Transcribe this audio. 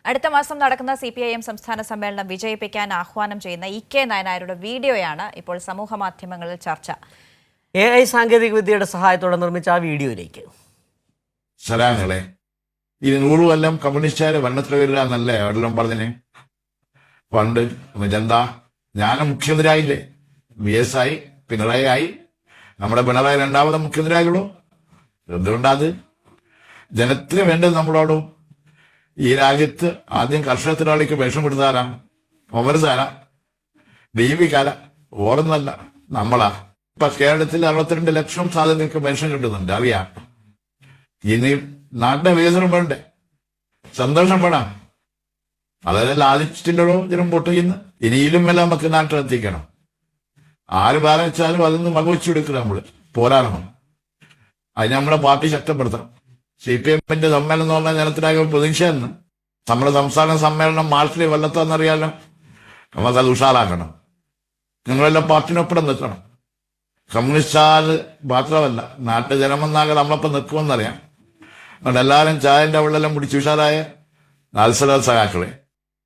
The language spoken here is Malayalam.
അടുത്ത മാസം നടക്കുന്ന CPIM സംസ്ഥാന സമ്മേളനം വിജയിപ്പിക്കാൻ ആഹ്വാനം ചെയ്യുന്ന EK നായനാരുടെ വീഡിയോയാണ് ഇപ്പോൾ സമൂഹ മാധ്യമങ്ങളിൽ ചർച്ച. AI സാങ്കേതികവിദ്യയുടെ സഹായത്തോടെ നിർമ്മിച്ച ആ വീഡിയോയിലേക്ക്. സലാങ്ങളെ, ഈ 100 കൊല്ലം കമ്മ്യൂണിസ്റ്റുകാരെ വന്നത്ര വരില്ലാന്നല്ലേ എവിടെല്ലാം പറഞ്ഞിന്? പണ്ട് എന്താ ഞാൻ മുഖ്യമന്ത്രിയായില്ലേ? VS ആയി, പിണറായി ആയി, നമ്മുടെ പിണറായി രണ്ടാമത് മുഖ്യമന്ത്രിയായുള്ളൂ. എന്തുകൊണ്ടാത്? ജനത്തിന് വേണ്ടത് നമ്മളോടും. ഈ രാജ്യത്ത് ആദ്യം കർഷക തൊഴിലാളിക്ക് പെൻഷൻ കൊടുത്താരാണ്? ഒമർസാര, ദീപികാല, ഓർന്നല്ല, നമ്മളാ. ഇപ്പൊ കേരളത്തിൽ 62 ലക്ഷം സാധനങ്ങൾക്ക് പെൻഷൻ കിട്ടുന്നുണ്ട്, അറിയാം. ഇനി നാട്ടിലെ വികസനം വേണ്ടേ? സന്തോഷം വേണം. അതെല്ലാം ആദിച്ചിട്ടുണ്ടോ ജനം വോട്ട് ചെയ്യുന്നു. ഇനിയിലും എല്ലാം നമുക്ക് നാട്ടിലെത്തിക്കണം. ആര് ബാധിച്ചാലും അതൊന്നും വകവെച്ചു കൊടുക്കണം. നമ്മള് പോരാടണം. അതിന് നമ്മുടെ പാർട്ടി ശക്തപ്പെടുത്തണം. CPIMന്റെ സമ്മേളനം എന്ന് പറഞ്ഞാൽ ജനത്തിനാകെ പ്രതീക്ഷയെന്ന്. നമ്മുടെ സംസ്ഥാന സമ്മേളനം മാർച്ചിൽ വല്ലത്താന്നറിയാലോ. നമുക്കത് ഉഷാറാക്കണം. നിങ്ങളെല്ലാം പാർട്ടിനൊപ്പം നിൽക്കണം. കമ്മ്യൂണിസ്റ്റുകാർ മാത്രമല്ല, നാട്ടിലെ ജനമെന്നാകെ നമ്മളൊപ്പം നിൽക്കുമെന്നറിയാം. അതുകൊണ്ട് എല്ലാവരും ചായന്റെ വെള്ളമെല്ലാം പിടിച്ച് ഉഷാറായ നാൽസല സഹാക്കളെ